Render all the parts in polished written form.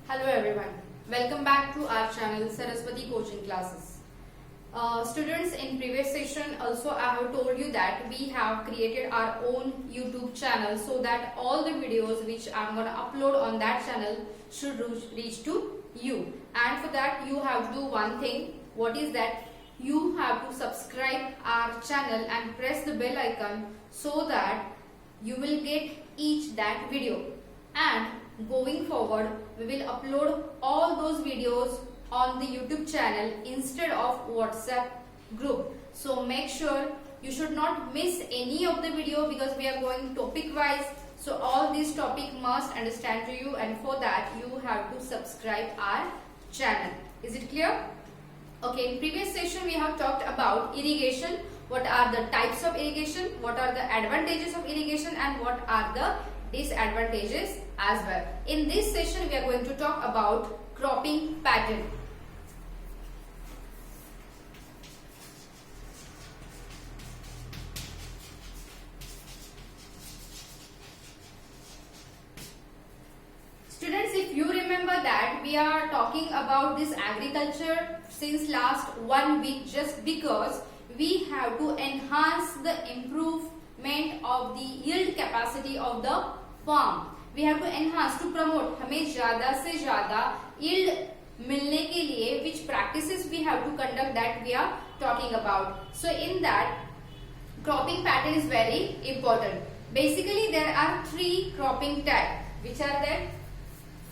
Hello everyone, welcome back to our channel Saraswati Coaching Classes. Students, in previous session also I have told you that we have created our own YouTube channel so that all the videos which I am going to upload on that channel should reach to you. And for that you have to do one thing. What is that? You have to subscribe our channel and press the bell icon so that you will get each that video. And going forward, we will upload all those videos on the YouTube channel instead of WhatsApp group. So make sure you should not miss any of the video because we are going topic wise. So all these topic must understand to you, and for that you have to subscribe our channel. Is it clear? Okay, in previous session we have talked about irrigation. What are the types of irrigation? What are the advantages of irrigation and what are the disadvantages as well. In this session we are going to talk about cropping pattern. Students, if you remember that we are talking about this agriculture since last 1 week just because we have to enhance the improvement of the yield capacity of the farm. We have to enhance, to promote. हमें ज़्यादा से ज़्यादा yield मिलने के लिए which practices we have to conduct, that we are talking about. So in that, cropping pattern is very important. Basically there are 3 cropping types. Which are there?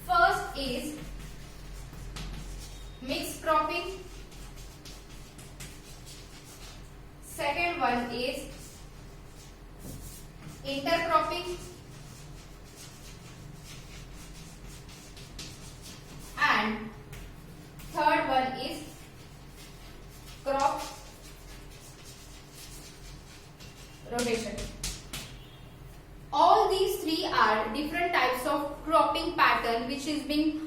First is mixed cropping. Second one is intercropping. And third one is crop rotation. All these 3 are different types of cropping pattern which is being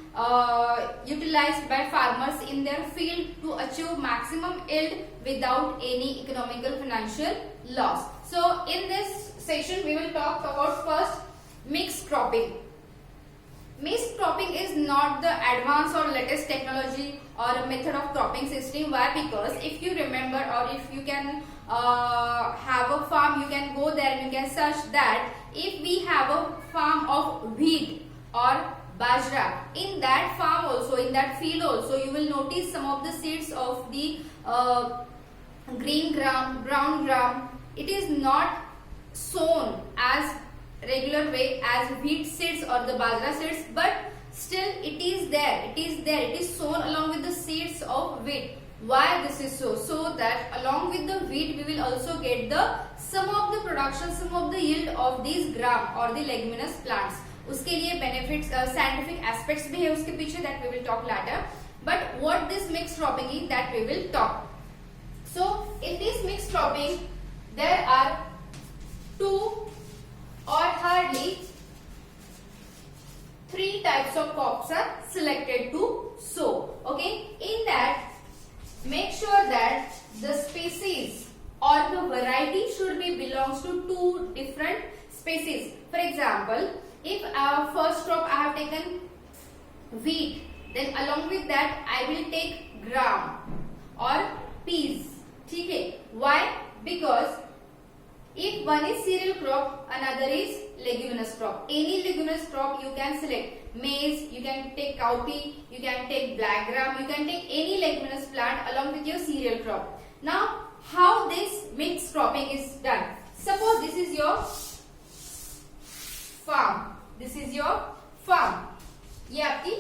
utilized by farmers in their field to achieve maximum yield without any economical financial loss. So in this session we will talk about first mixed cropping. Mixed cropping is not the advanced or latest technology or a method of cropping system. Why? Because if you remember, or if you can have a farm, you can go there and you can search that if we have a farm of wheat or bajra, in that farm also, in that field also, you will notice some of the seeds of the green gram, brown gram. It is not sown as regular way as wheat seeds or the bajra seeds, but still it is there. It is sown along with the seeds of wheat. Why this is so? So that along with the wheat we will also get the some of the production, some of the yield of these gram or the leguminous plants. उसके लिए benefits, scientific aspects भी है उसके पीछे, that we will talk later. But what this mixed cropping is, that we will talk. So in this mixed cropping there are 2 or hardly 3 types of crops are selected to sow. Okay, in that make sure that the species or the variety should be belongs to 2 different species. For example, if our first crop I have taken wheat, then along with that I will take gram or peas. ठीक है? Why? Because if one is cereal crop, another is leguminous crop. Any leguminous crop you can select. Maize, you can take cowpea, you can take black gram, you can take any leguminous plant along with your cereal crop. Now, how this mixed cropping is done? Suppose this is your farm. This is your farm. ये आपकी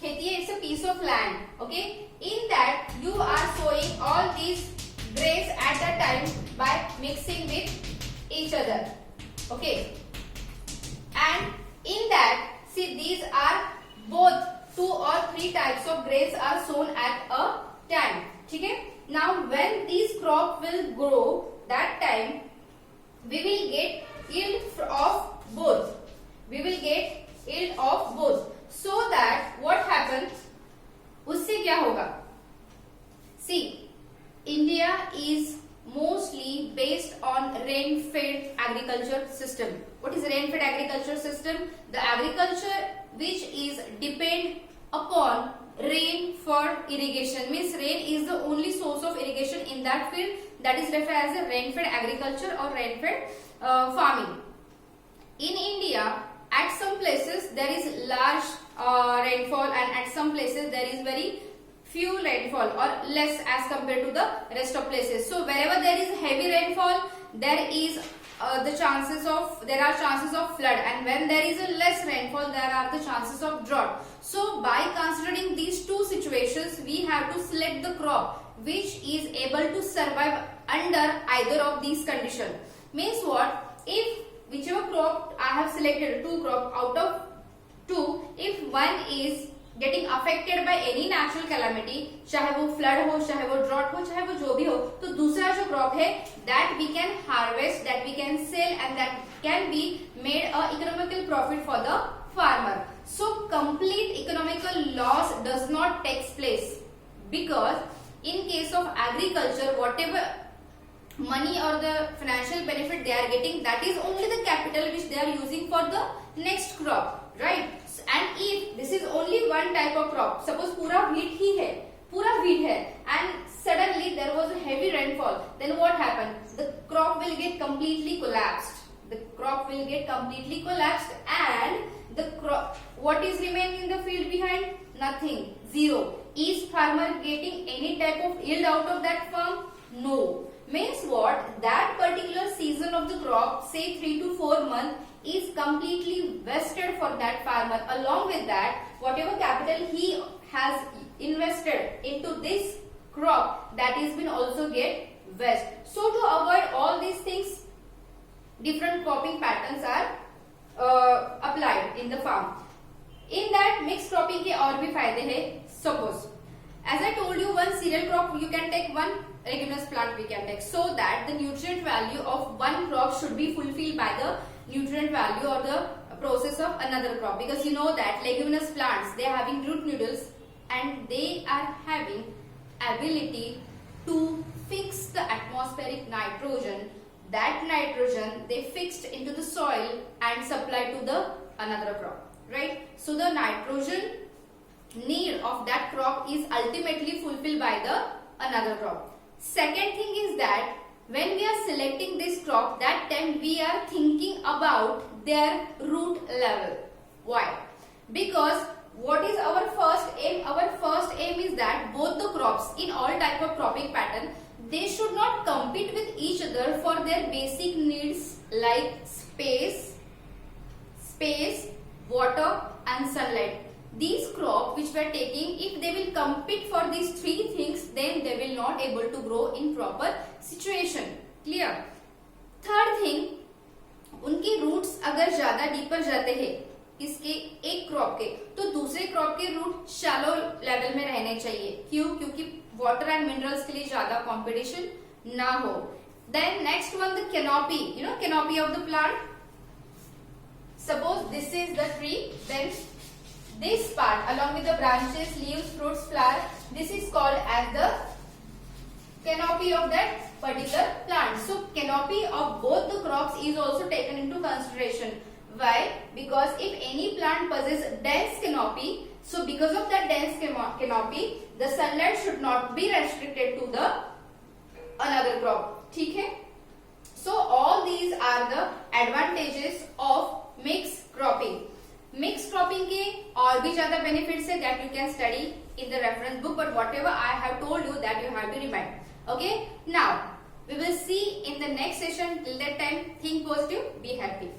खेती है. It's a piece of land. Okay. In that you are sowing all these grains at a time by mixing with each other. Okay. And in that, see, these are both 2 or 3 types of grains are sown at a time. Okay. Now when these crop will grow, that time we will get yield of both. We will get yield of both. So that what happens? उससे क्या होगा? See, India is mostly based on rain-fed agriculture system. What is rain-fed agriculture system? The agriculture which is depend in that field, that is referred as a rain-fed agriculture or rain-fed farming. In India, at some places there is large rainfall and at some places there is very few rainfall or less as compared to the rest of places. So wherever there is heavy rainfall, there is there are chances of flood, and when there is a less rainfall, there are the chances of drought. So by considering these two situations, we have to select the crop which is able to survive under either of these conditions. Means what? If whichever crop I have selected, two crop out of two, if one is getting affected by any natural calamity, चाहे वो flood हो, चाहे वो drought हो, चाहे वो जो भी हो, तो दूसरा जो crop है that we can harvest, that we can sell, and that can be made a economical profit for the farmer. So complete economical loss does not take place, because in case of agriculture, whatever money or the financial benefit they are getting, that is only the capital which they are using for the next crop, right? And if this is only one type of crop, suppose पूरा wheat ही है, पूरा wheat है, and suddenly there was a heavy rainfall, then what happened? The crop will get completely collapsed. The crop will get completely collapsed, and the crop, what is remaining in the field behind? Nothing, zero. Is farmer getting any type of yield out of that farm? No. Means what? That particular season of the crop, say 3 to 4 months, is completely wasted for that farmer. Along with that, whatever capital he has invested into this crop, that is been also get waste. So to avoid all these things, different cropping patterns are applied in the farm. In that mixed cropping के और भी फायदे हैं. Suppose, as I told you, one cereal crop you can take, one leguminous plant we can take, so that the nutrient value of one crop should be fulfilled by the nutrient value or the process of another crop. Because you know that leguminous plants, they are having root noodles and they are having ability to fix the atmospheric nitrogen. That nitrogen they fixed into the soil and supply to the another crop, right? So the nitrogen need of that crop is ultimately fulfilled by the another crop. Second thing is that when we are selecting this crop, that time we are thinking about their root level. Why? Because what is our first aim? Our first aim is that both the crops in all type of cropping pattern, they should not compete with each other for their basic needs like space, water and sunlight. These crops which we are taking, if they will compete for these three things, then they will not able to grow in proper situation. Clear? Third thing, उनके roots अगर ज्यादा deeper जाते हैं इसके एक crop के, तो दूसरे क्रॉप के रूट शैलो लेवल में रहने चाहिए. क्यों? क्योंकि वाटर एंड मिनरल्स के लिए ज्यादा कंपटीशन ना हो. Then next one, the canopy. You know canopy of the plant. Suppose this is the tree, then this part along with the branches, leaves, fruits, flower, this is called as the canopy of that particular plant. So canopy of both the crops is also taken into consideration. Why? Because if any plant possesses dense canopy, so because of that dense canopy, the sunlight should not be restricted to the another crop. ठीक है? So all these are the advantages of mixed cropping. Mixed cropping के और भी ज्यादा benefits है that you can study in the reference book, but whatever I have told you that you have to remind. Okay? Now we will see in the next session. Till that time, think positive, be happy.